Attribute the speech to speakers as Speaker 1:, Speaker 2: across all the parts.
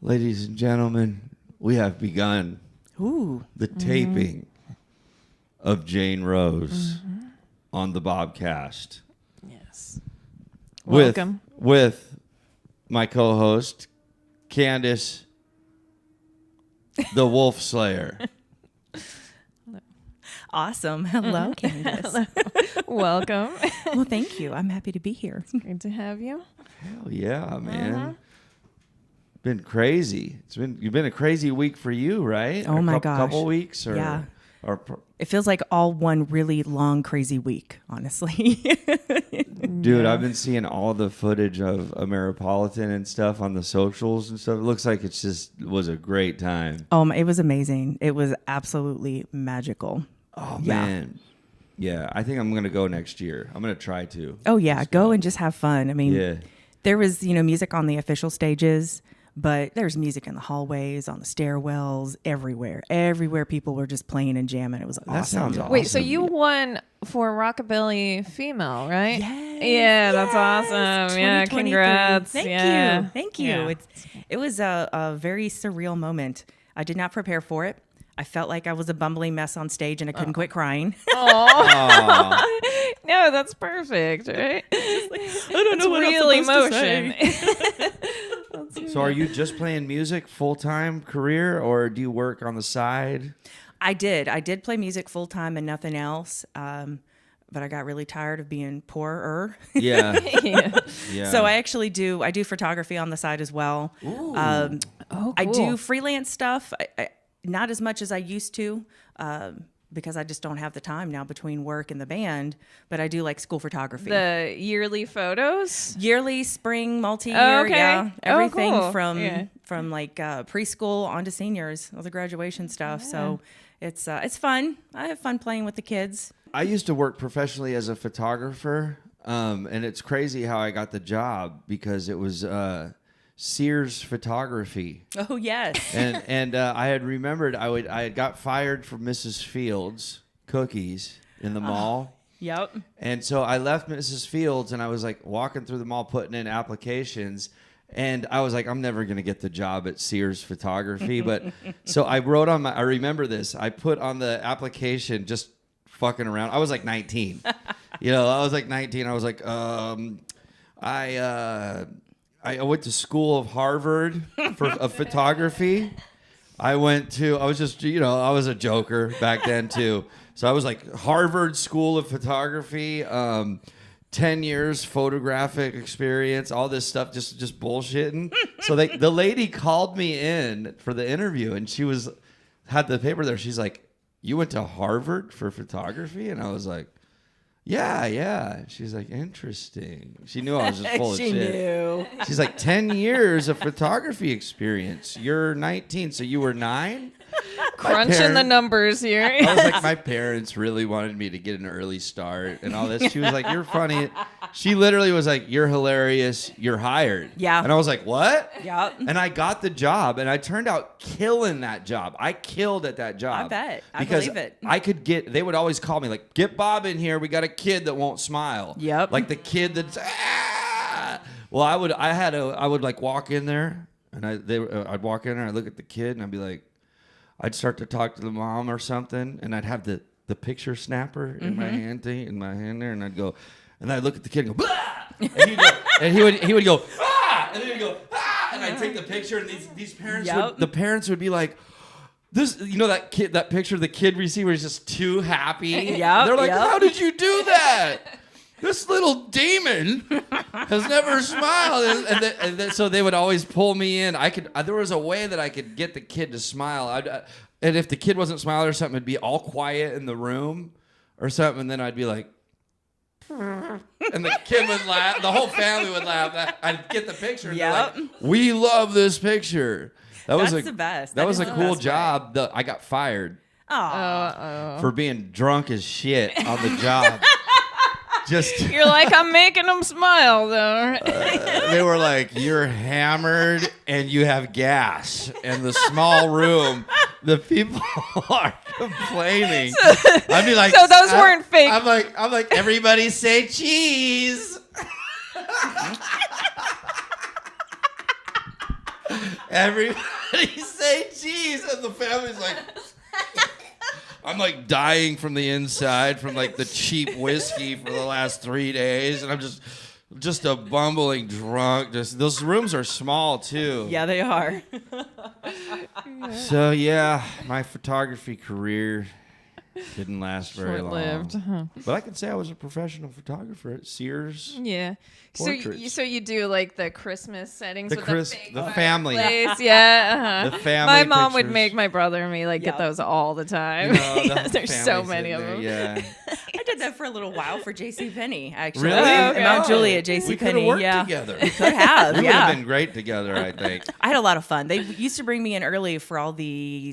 Speaker 1: Ladies and gentlemen, we have begun the taping of Jane Rose on the BOBCAST.
Speaker 2: Yes. Welcome.
Speaker 1: With my co-host, Candace, the Wolf Slayer.
Speaker 3: Awesome. Hello, Candace.
Speaker 2: Welcome.
Speaker 3: Well, thank you. I'm happy to be here.
Speaker 2: Great to have you.
Speaker 1: Hell yeah, man. Been crazy. You've been a crazy week for you, right?
Speaker 3: Oh my gosh.
Speaker 1: Couple weeks, or
Speaker 3: yeah. It feels like all one really long, crazy week, honestly.
Speaker 1: Dude, I've been seeing all the footage of Ameripolitan and stuff on the socials and stuff. It looks like was a great time.
Speaker 3: It was amazing. It was absolutely magical.
Speaker 1: Oh, man. Yeah, I think I'm going to go next year. I'm going to try to.
Speaker 3: Oh, yeah. Go and just have fun. I mean, there was, music on the official stages, but there's music in the hallways, on the stairwells, everywhere. Everywhere people were just playing and jamming. It was awesome.
Speaker 1: That sounds awesome.
Speaker 2: Wait, so you won for Rockabilly Female, right?
Speaker 3: Yes,
Speaker 2: yeah, that's awesome. Yeah, congrats.
Speaker 3: Thank you.
Speaker 2: Yeah.
Speaker 3: It was a very surreal moment. I did not prepare for it. I felt like I was a bumbling mess on stage and I couldn't quit crying.
Speaker 2: Oh. No, that's perfect, right?
Speaker 3: I don't know what
Speaker 2: real
Speaker 3: I'm supposed
Speaker 2: emotion.
Speaker 3: to say.
Speaker 1: So are you just playing music full-time career, or do you work on the side?
Speaker 3: I did play music full time and nothing else. But I got really tired of being poorer.
Speaker 1: Yeah.
Speaker 3: Yeah. So I do photography on the side as well.
Speaker 2: Cool.
Speaker 3: I do freelance stuff. I not as much as I used to, because I just don't have the time now between work and the band, but I do like school photography.
Speaker 2: The yearly photos?
Speaker 3: Yearly, spring, multi-year,
Speaker 2: okay.
Speaker 3: Everything
Speaker 2: cool.
Speaker 3: from like preschool on to seniors, all the graduation stuff. Yeah. So it's fun. I have fun playing with the kids.
Speaker 1: I used to work professionally as a photographer, and it's crazy how I got the job because it was Sears Photography.
Speaker 3: Oh yes.
Speaker 1: And I had remembered I had got fired from Mrs. Fields Cookies in the mall.
Speaker 3: Yep.
Speaker 1: And so I left Mrs. Fields and I was like walking through the mall putting in applications, and I was like, I'm never gonna get the job at Sears Photography. But so I wrote on I remember this. I put on the application, just fucking around. I was like 19. I was like 19. I was like, I went to school of Harvard of photography. I was a joker back then too. So I was like Harvard School of Photography, 10 years photographic experience, all this stuff, just bullshitting. So the lady called me in for the interview, and she had the paper there. She's like, "You went to Harvard for photography?" And I was like, Yeah. She's like, interesting. She knew I was just full of shit. She knew. She's like, 10 years of photography experience. You're 19, so you were 9?
Speaker 2: Crunching the numbers here.
Speaker 1: I was like, my parents really wanted me to get an early start and all this. She was like, you're funny. She literally was like, you're hilarious. You're hired.
Speaker 3: Yeah.
Speaker 1: And I was like, what?
Speaker 3: Yeah.
Speaker 1: And I got the job, and I turned out killing that job. I killed at that job.
Speaker 3: I bet. I
Speaker 1: because
Speaker 3: believe it.
Speaker 1: They would always call me like, get Bob in here. We got a kid that won't smile.
Speaker 3: Yep.
Speaker 1: Like the kid that's, Well, I would like walk in there, and I'd walk in there, and I'd look at the kid, and I'd be like, I'd start to talk to the mom or something, and I'd have the picture snapper in my hand there, and I'd go, and I'd look at the kid and go, bah! And he would go, ah! And then he'd go, ah! And I'd take the picture, and these parents the parents would be like, this, that picture of the kid we see where he's just too happy.
Speaker 3: Yep,
Speaker 1: They're like, how did you do that? This little demon has never smiled. And then, so they would always pull me in. There was a way that I could get the kid to smile. And if the kid wasn't smiling or something, it'd be all quiet in the room or something. And then I'd be like, and the kid would laugh. The whole family would laugh. I'd get the picture. And
Speaker 3: yep.
Speaker 1: Like, we love this picture.
Speaker 3: That's the best.
Speaker 1: That was a cool job. I got fired for being drunk as shit on the job.
Speaker 2: You're like, I'm making them smile, though.
Speaker 1: They were like, you're hammered and you have gas in the small room. The people are complaining. I'd be like,
Speaker 2: so those weren't fake.
Speaker 1: I'm like, everybody say cheese. Everybody say cheese, and the family's like, I'm like dying from the inside from like the cheap whiskey for the last 3 days, and I'm just a bumbling drunk. Just those rooms are small too.
Speaker 3: Yeah, they are.
Speaker 1: So yeah, my photography career didn't last very long.
Speaker 2: Short-lived.
Speaker 1: But I can say I was a professional photographer at Sears.
Speaker 2: Yeah.
Speaker 1: Portraits.
Speaker 2: So you do like the Christmas settings with
Speaker 1: The family.
Speaker 2: fireplace. Yeah. Uh-huh.
Speaker 1: The family
Speaker 2: My mom would
Speaker 1: pictures.
Speaker 2: make my brother and me like get those all the time.
Speaker 1: You know, the
Speaker 2: There's so
Speaker 1: family's
Speaker 2: many
Speaker 1: in
Speaker 2: of
Speaker 1: there,
Speaker 2: them.
Speaker 1: Yeah.
Speaker 3: I did that for a little while for JCPenney, actually.
Speaker 1: Really?
Speaker 3: And Mount
Speaker 1: Oh.
Speaker 3: Juliet,
Speaker 1: We
Speaker 3: JCPenney.
Speaker 1: could have worked
Speaker 3: Yeah.
Speaker 1: together.
Speaker 3: Could have,
Speaker 1: We would
Speaker 3: yeah.
Speaker 1: have been great together, I think.
Speaker 3: I had a lot of fun. They used to bring me in early for all the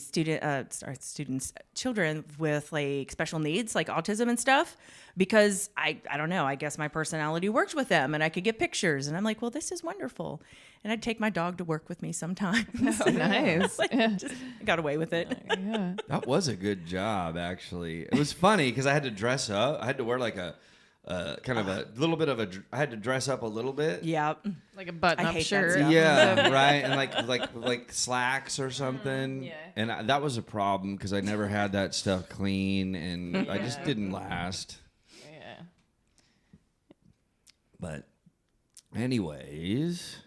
Speaker 3: children with like special needs, like autism and stuff, because I don't know, I guess my personality worked with them and I could get pictures. And I'm like, well, this is wonderful. And I'd take my dog to work with me sometimes.
Speaker 2: Oh, nice.
Speaker 3: I got away with it.
Speaker 2: Yeah.
Speaker 1: That was a good job, actually. It was funny because I had to dress up. I had to wear like a kind of a little bit of a. I had to dress up a little bit.
Speaker 3: Yeah.
Speaker 2: Like a
Speaker 3: I
Speaker 2: button-up
Speaker 3: hate that
Speaker 2: shirt.
Speaker 3: stuff.
Speaker 1: Yeah, right, and like slacks or something.
Speaker 2: Yeah.
Speaker 1: And that was a problem because I never had that stuff clean, and I just didn't last.
Speaker 2: Yeah.
Speaker 1: But, anyways,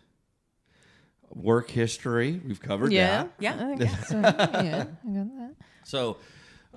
Speaker 1: work history we've covered that.
Speaker 3: Yeah.
Speaker 2: I think so. Yeah. I got that.
Speaker 1: So,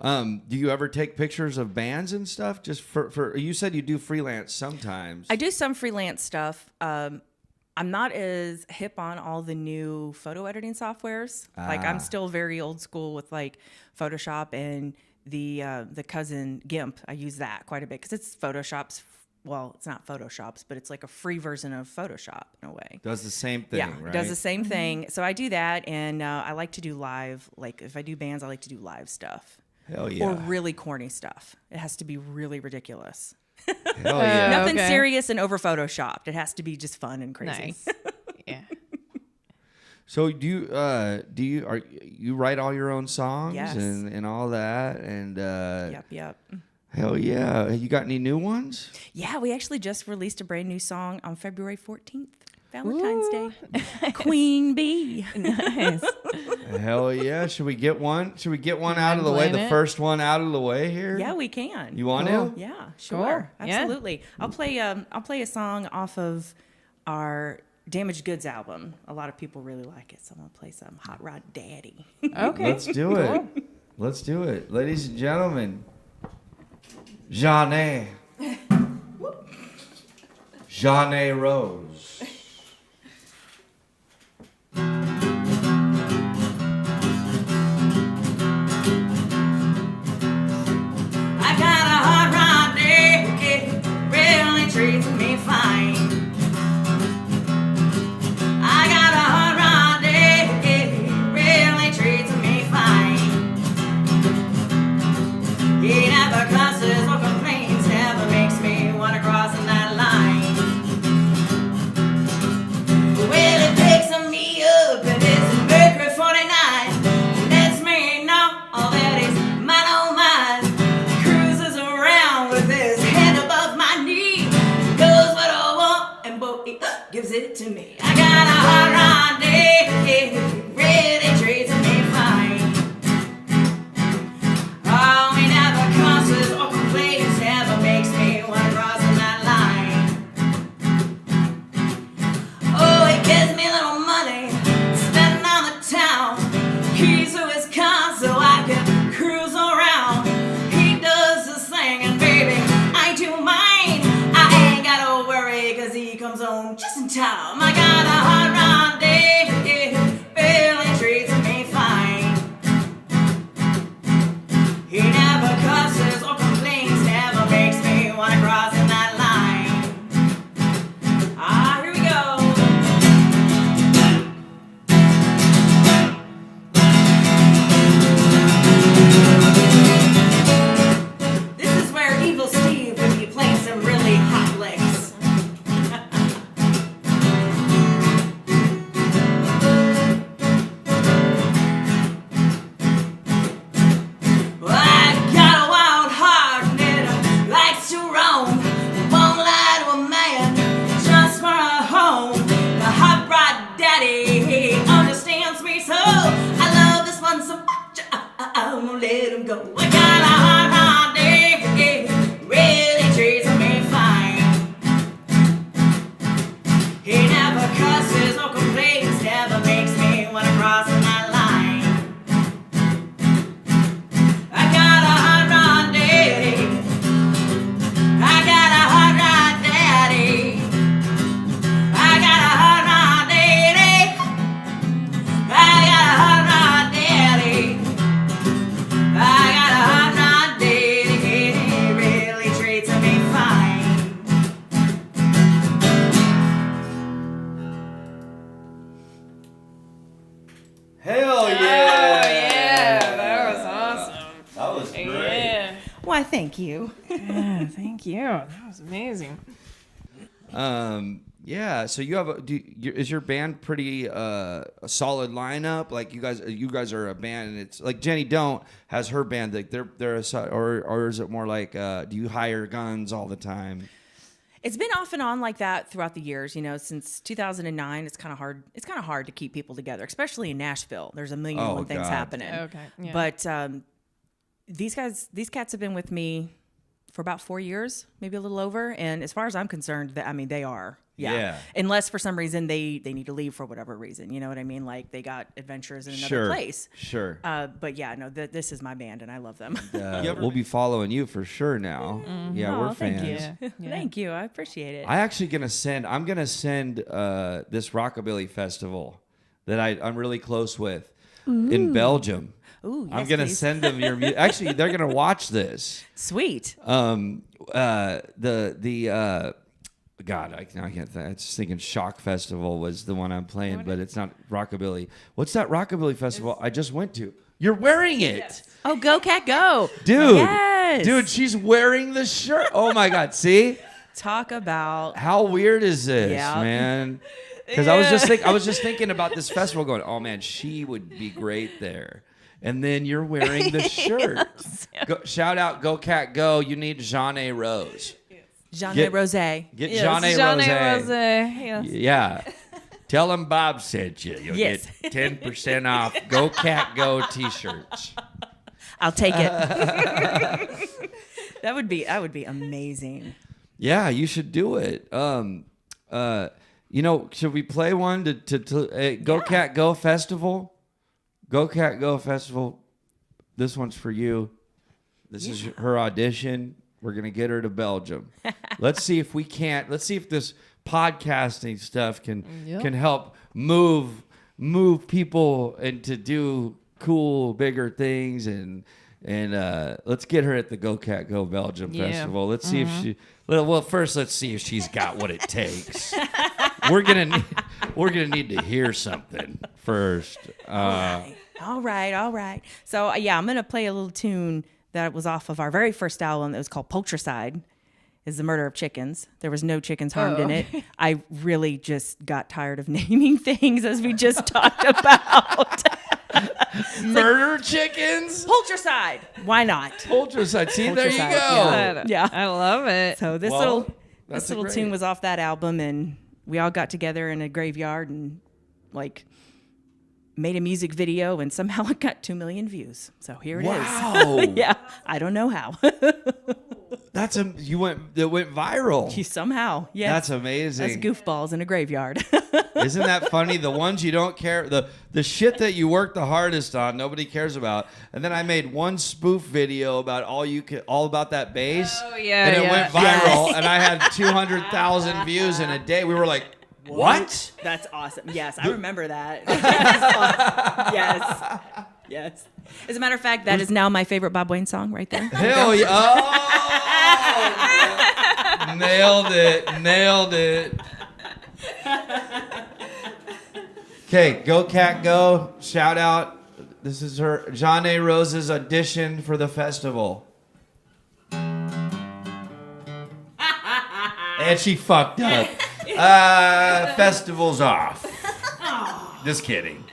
Speaker 1: do you ever take pictures of bands and stuff? Just for you said you do freelance sometimes.
Speaker 3: I do some freelance stuff. I'm not as hip on all the new photo editing softwares. Like I'm still very old school with like Photoshop and the cousin GIMP. I use that quite a bit because it's Photoshop's. Well, it's not Photoshop's, but it's like a free version of Photoshop in a way.
Speaker 1: Does the same thing,
Speaker 3: Yeah,
Speaker 1: right?
Speaker 3: does the same thing. So I do that, and I like to do live. Like if I do bands, I like to do live stuff.
Speaker 1: Hell yeah.
Speaker 3: Or really corny stuff. It has to be really ridiculous.
Speaker 1: Hell yeah.
Speaker 3: Nothing
Speaker 2: Okay.
Speaker 3: serious and over photoshopped. It has to be just fun and crazy.
Speaker 2: Nice. Yeah.
Speaker 1: So do you write all your own songs
Speaker 3: Yes.
Speaker 1: and all that and
Speaker 3: Yep.
Speaker 1: hell yeah. You got any new ones?
Speaker 3: Yeah, we actually just released a brand new song on February 14th, Valentine's Day. Queen Bee.
Speaker 2: Nice.
Speaker 1: Hell yeah. Should we get one? Should we get one out of the way?
Speaker 2: playing
Speaker 1: The
Speaker 2: it?
Speaker 1: first one out of the way here?
Speaker 3: Yeah, we can.
Speaker 1: You want to?
Speaker 3: Yeah, sure.
Speaker 2: Cool. Yeah.
Speaker 3: Absolutely. I'll play a song off of our Damaged Goods album. A lot of people really like it, so I'm gonna play some Hot Rod Daddy.
Speaker 2: Okay.
Speaker 1: Let's do it. Let's do it. Ladies and gentlemen, Jeanne. Jeanne Rose.
Speaker 3: I got a hot rod daddy, really treats me fine. I got a hot rod daddy, really treats me fine. He never cusses or complains, never makes me wanna cross that line. Well, it picks me up and it's Mercury 49. Lets me know that he's mine, oh mine. Cruises around with his hand above my knee. Does what I want and boy, gives it to me. I got a hot rod daddy, really treats me fine. Oh, he never cusses or complains, never makes me wanna cross that line. Oh, he gives me a little money, spending on the town. Keys to his car so I can cruise around. He does his thing and baby, I do mine. I ain't gotta worry cause he comes home just in time. I got a hot rod daddy, really treats me fine. He never cusses or complains, never makes me wanna cross in that line. Ah, here we go. This is where Evil Steve would be playing some really hot licks. I'm gonna let him go. I got a hard day, really treats me fine. He never cusses or complains, never makes me wanna cross my line. I got a hard day, I got a hard daddy. I got a hard daddy. I got a hard daddy. I got a hard daddy. He really treats me fine.
Speaker 1: Hell yeah!
Speaker 2: Oh, yeah. That was awesome.
Speaker 1: That was great.
Speaker 2: Yeah.
Speaker 3: Why, thank you.
Speaker 2: Yeah, thank you. That was amazing.
Speaker 1: Yeah. So you have is your band pretty a solid lineup? Like you guys are a band, and it's like Jenny Don't has her band. Like they're or is it more like do you hire guns all the time?
Speaker 4: It's been off and on like that throughout the years. You know, since 2009, it's kind of hard. It's kind of hard to keep people together, especially in Nashville. There's a million and one things
Speaker 1: God.
Speaker 4: happening.
Speaker 2: Okay. Yeah.
Speaker 4: But these cats have been with me for about 4 years, maybe a little over. And as far as I'm concerned, they are. Yeah. Unless for some reason they need to leave for whatever reason. You know what I mean? Like they got adventures in another place.
Speaker 1: Sure.
Speaker 4: But yeah, no, this is my band and I love them.
Speaker 1: We'll be following you for sure now. Yeah, we're fans.
Speaker 4: Thank you. Thank you. I appreciate it.
Speaker 1: I'm gonna send this Rockabilly Festival that I'm really close with in Belgium.
Speaker 4: Ooh, yes,
Speaker 1: I'm gonna
Speaker 4: please.
Speaker 1: send them your music. Actually, they're gonna watch this.
Speaker 4: Sweet.
Speaker 1: God, I can't. I was just thinking Shock Festival was the one I'm playing, but it's not Rockabilly. What's that Rockabilly Festival I just went to? You're wearing it.
Speaker 4: Yes. Oh, go cat go.
Speaker 1: Dude.
Speaker 4: Yes.
Speaker 1: Dude, she's wearing the shirt. Oh my God. See?
Speaker 4: Talk about
Speaker 1: How weird is this,
Speaker 4: Yeah.
Speaker 1: man? Because I was just thinking about this festival going, oh man, she would be great there. And then you're wearing the shirt. Shout out Go Cat Go. You need Jeanne Rose.
Speaker 4: Jeanne
Speaker 1: Get-
Speaker 4: Rosé.
Speaker 1: Get
Speaker 2: Yes,
Speaker 1: Jeanne Rose.
Speaker 2: Yes.
Speaker 1: Yeah. Tell him Bob sent you. You'll
Speaker 4: Yes.
Speaker 1: get 10% off Go Cat Go t-shirts.
Speaker 4: I'll take it. That would be amazing.
Speaker 1: Yeah, you should do it. Should we play one to Go Cat Go Festival? Go Cat Go Festival. This one's for you. This is her audition. We're gonna get her to Belgium. Let's see if this podcasting stuff can help move people and to do cool, bigger things and let's get her at the Go Cat Go Belgium Festival. Let's see if she. Well, first let's see if she's got what it takes. We're gonna need to hear something first.
Speaker 4: All right. So I'm gonna play a little tune that was off of our very first album that was called Poultricide. Is the murder of chickens. There was no chickens harmed in it. I really just got tired of naming things as we just talked about.
Speaker 1: Murder chickens?
Speaker 4: Poultricide. Why not?
Speaker 1: Poultricide. See, there you go.
Speaker 4: Poultricide, Yeah.
Speaker 2: I love it.
Speaker 4: So this
Speaker 1: Well,
Speaker 4: little
Speaker 1: great.
Speaker 4: tune was off that album, and we all got together in a graveyard and made a music video, and somehow it got 2 million views. So here it is.
Speaker 1: Wow.
Speaker 4: Yeah, I don't know how.
Speaker 1: It went viral.
Speaker 4: Somehow, yeah.
Speaker 1: That's amazing.
Speaker 4: That's goofballs in a graveyard.
Speaker 1: Isn't that funny? The ones you don't care, the shit that you work the hardest on, nobody cares about. And then I made one spoof video about all about that bass.
Speaker 2: Oh, yeah,
Speaker 1: and it
Speaker 2: yeah.
Speaker 1: went viral, and I had 200,000 views in a day. We were like, what?
Speaker 4: That's awesome. Yes, I remember that. Yes. As a matter of fact, that is now my favorite Bob Wayne song right there.
Speaker 1: Hell yeah! Oh, nailed it. Okay, Go Cat Go! Shout out. This is her Jeanne Rose's audition for the festival, and she fucked up. Festival's off. Just kidding.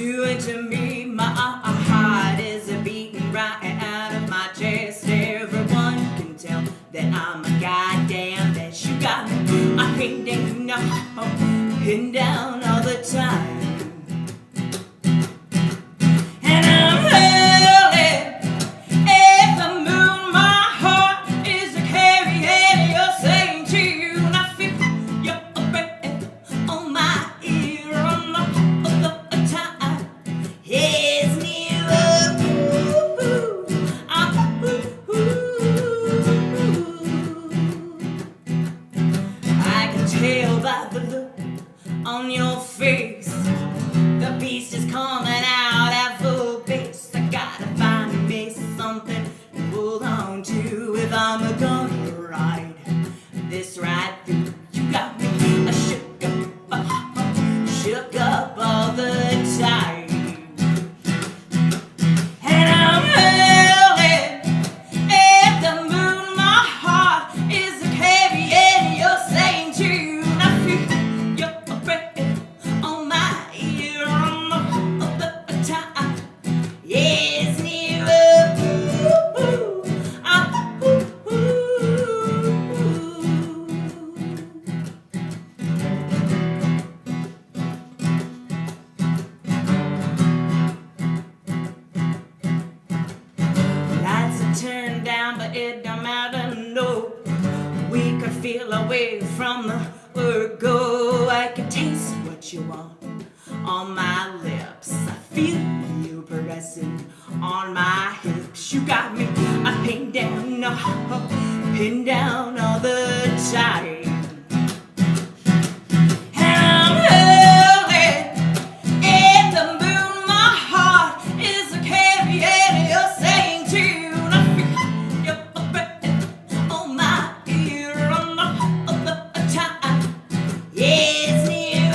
Speaker 3: doing to me? My heart is beating right out of my chest. Everyone can tell that I'm a goddamn mess. You got me, I pinned down, pinned down all the time. And I'm hurling at the moon. My heart is a carrying. You're saying to you, and I feel your breath on my ear all the time. It's near, I can tell by the look on your face, the beast is coming out at full pace. I gotta find me something to hold on to if I'm gonna ride this ride through. You got me shook up all the time. And I'm hurling at the moon. My heart is heavy and you're saying to you, and I feel your breath on my ear all the time. Yes, near. Lights are turned down, but it don't matter, no. We could feel our way from the word go. I can taste what you want on my lips. I feel you pressing on my hips. You got me, I pinned down all the time. And I'm hurling at the moon. My heart is a carrying. You're saying to you, and I feel your breath on my ear all the time. Yes, near.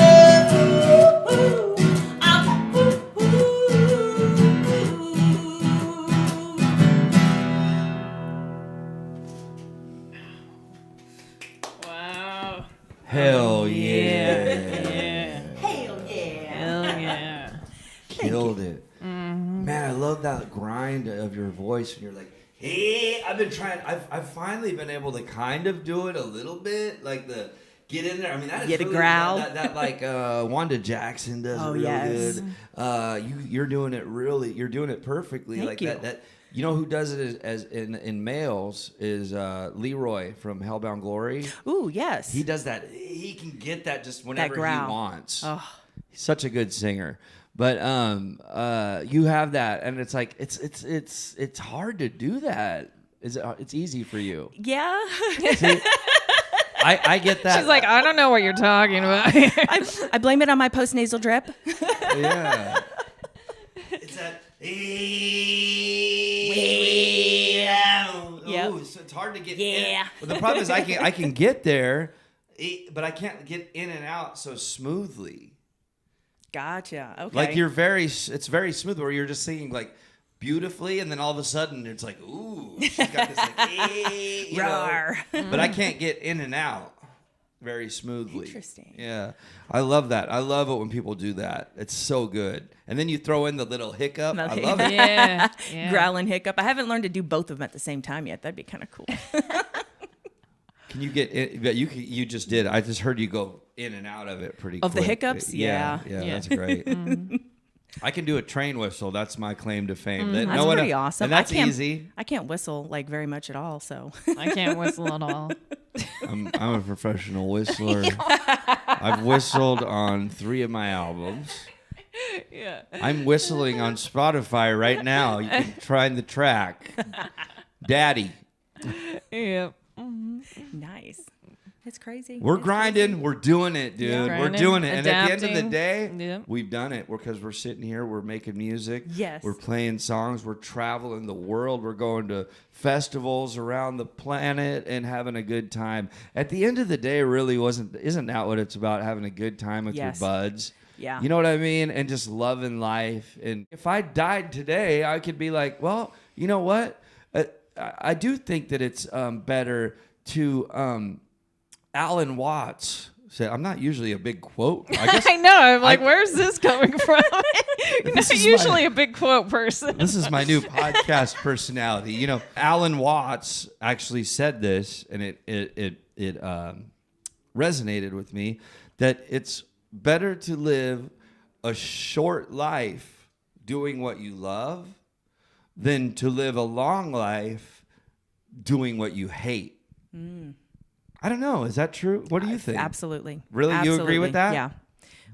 Speaker 2: Wow.
Speaker 1: Hell yeah.
Speaker 2: Yeah.
Speaker 3: Hell yeah.
Speaker 2: Hell yeah.
Speaker 1: Killed it. Man, I love that grind of your voice. And you're like, hey, I've been trying. I've finally been able to kind of do it a little bit. Like the get in there. I mean, that is
Speaker 4: Get a
Speaker 1: really,
Speaker 4: growl.
Speaker 1: That like Wanda Jackson does
Speaker 4: Oh,
Speaker 1: it really
Speaker 4: yes.
Speaker 1: good. You're doing it really. You're doing it perfectly.
Speaker 4: Thank
Speaker 1: like
Speaker 4: you.
Speaker 1: that. You know who does it as in males is Leroy from Hellbound Glory.
Speaker 4: Ooh, yes.
Speaker 1: He does that. He can get that just whenever he
Speaker 4: growl.
Speaker 1: wants.
Speaker 4: Oh.
Speaker 1: He's such a good singer. But you have that, and it's like it's hard to do that. It's easy for you.
Speaker 4: Yeah.
Speaker 1: See, I get that.
Speaker 2: She's like, I don't know what you're talking about.
Speaker 4: I blame it on my postnasal drip.
Speaker 1: Yeah. It's that.
Speaker 4: Yep.
Speaker 1: Ooh, so it's hard to get.
Speaker 4: Yeah.
Speaker 1: In. But the problem is I can get there, but I can't get in and out so smoothly.
Speaker 4: Gotcha. Okay.
Speaker 1: Like it's very smooth where you're just singing like beautifully, and then all of a sudden it's like, ooh, she's got this like, you know.
Speaker 4: Rawr.
Speaker 1: But I can't get in and out very smoothly.
Speaker 4: Interesting.
Speaker 1: Yeah, I love that. I love it when people do that. It's so good. And then you throw in the little hiccup. I love it.
Speaker 2: Yeah. Yeah.
Speaker 4: Growl and hiccup. I haven't learned to do both of them at the same time yet. That'd be kind of cool.
Speaker 1: Can you get in? But you just did. I just heard you go in and out of it pretty
Speaker 4: Of the
Speaker 1: quick.
Speaker 4: hiccups?
Speaker 1: Yeah,
Speaker 4: Yeah.
Speaker 1: that's great. I can do a train whistle. That's my claim to fame.
Speaker 4: That's
Speaker 1: no one-
Speaker 4: pretty awesome.
Speaker 1: And that's
Speaker 4: I can't,
Speaker 1: easy.
Speaker 4: I can't whistle like very much at all. So
Speaker 2: I can't whistle at all.
Speaker 1: I'm a professional whistler. I've whistled on 3 of my albums.
Speaker 2: Yeah.
Speaker 1: I'm whistling on Spotify right now. You can find the track. Daddy.
Speaker 2: Yeah.
Speaker 4: nice. It's crazy.
Speaker 1: We're
Speaker 4: It's
Speaker 1: grinding. We're doing it, dude.
Speaker 2: Yeah.
Speaker 1: We're
Speaker 2: Grinding,
Speaker 1: doing it. And at the end of the
Speaker 2: adapting.
Speaker 1: day,
Speaker 2: Yeah.
Speaker 1: we've done it. Because we're sitting here. We're making music.
Speaker 4: Yes.
Speaker 1: We're playing songs. We're traveling the world. We're going to festivals around the planet and having a good time. At the end of the day, really isn't that what it's about? Having a good time with
Speaker 4: Yes.
Speaker 1: your buds.
Speaker 4: Yeah.
Speaker 1: You know what I mean? And just loving life. And if I died today, I could be like, well, you know what? I do think that it's better to Alan Watts said, I'm not usually a big quote. I guess
Speaker 2: I know. I'm like, where's this coming from? Not usually a big quote person.
Speaker 1: This is my new podcast personality. You know, Alan Watts actually said this, and it resonated with me, that it's better to live a short life doing what you love than to live a long life doing what you hate. I don't know. Is that true? What do you think?
Speaker 4: Absolutely.
Speaker 1: Really?
Speaker 4: Absolutely.
Speaker 1: You agree with that?
Speaker 4: Yeah.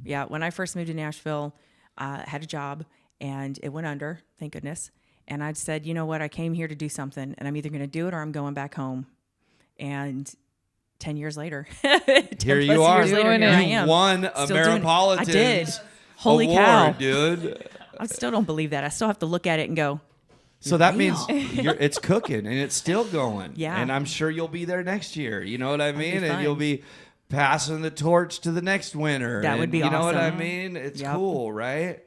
Speaker 4: Yeah. When I first moved to Nashville, I had a job and it went under, thank goodness. And I said, you know what? I came here to do something and I'm either going to do it or I'm going back home. And 10 years later,
Speaker 1: Here you are.
Speaker 4: Here I am.
Speaker 1: You won a
Speaker 4: Still doing it.
Speaker 1: Marapolitan
Speaker 4: I did. Holy
Speaker 1: award,
Speaker 4: cow.
Speaker 1: dude.
Speaker 4: I still don't believe that. I still have to look at it and go,
Speaker 1: So that means it's cooking and it's still going.
Speaker 4: Yeah.
Speaker 1: And I'm sure you'll be there next year. You know what I mean?
Speaker 4: be
Speaker 1: And
Speaker 4: fun.
Speaker 1: you'll be passing the torch to the next winner.
Speaker 4: That would
Speaker 1: And
Speaker 4: be
Speaker 1: you know what I
Speaker 4: awesome.
Speaker 1: mean? It's
Speaker 4: Yep.
Speaker 1: cool, right?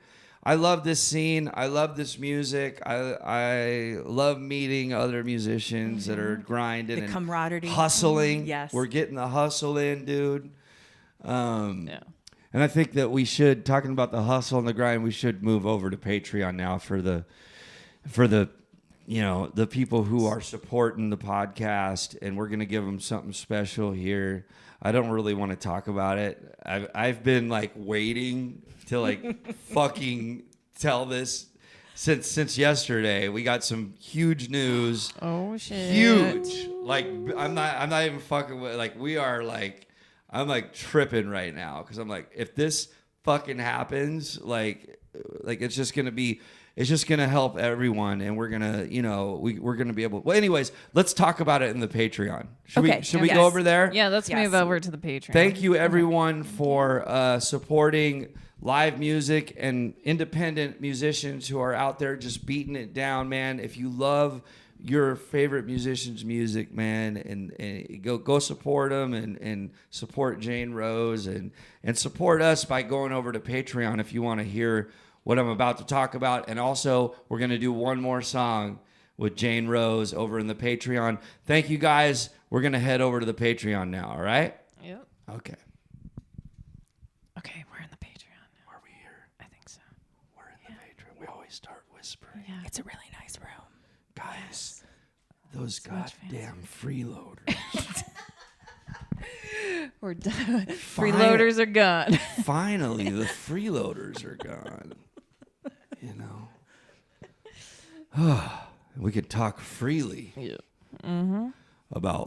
Speaker 1: I love this scene. I love this music. I love meeting other musicians that are grinding
Speaker 4: The
Speaker 1: and
Speaker 4: camaraderie.
Speaker 1: hustling.
Speaker 4: Yes.
Speaker 1: We're getting the hustle in, dude.
Speaker 2: Yeah.
Speaker 1: And I think that we should, talking about the hustle and the grind, we should move over to Patreon now for the you know, the people who are supporting the podcast, and we're going to give them something special here. I don't really want to talk about it. I've been like waiting to like fucking tell this since yesterday. We got some huge news.
Speaker 2: Oh shit.
Speaker 1: Huge. Like I'm not even fucking with, like we are like I'm like tripping right now because I'm like, if this fucking happens, like it's just gonna help everyone, and we're gonna, you know, we're gonna be able. Well, anyways, let's talk about it in the Patreon. Should we
Speaker 4: Yes.
Speaker 1: go over there?
Speaker 2: Yeah, let's
Speaker 4: Yes.
Speaker 2: move over to the Patreon.
Speaker 1: Thank you everyone for supporting live music and independent musicians who are out there just beating it down, man. If you love your favorite musician's music, man, and go support them and support Jane Rose and support us by going over to Patreon if you want to hear what I'm about to talk about. And also, we're going to do one more song with Jane Rose over in the Patreon. Thank you, guys. We're going to head over to the Patreon now, all right?
Speaker 2: Yep.
Speaker 1: Okay.
Speaker 2: Okay, we're in the Patreon now.
Speaker 1: Are we here?
Speaker 2: I think so.
Speaker 1: We're in the Patreon. We always start whispering.
Speaker 2: Yeah.
Speaker 4: it's a really nice room.
Speaker 1: Guys, those
Speaker 2: much
Speaker 1: goddamn freeloaders.
Speaker 2: We're done. Freeloaders are gone.
Speaker 1: Finally, the freeloaders are gone. You know? We could talk freely
Speaker 2: Yeah.
Speaker 1: about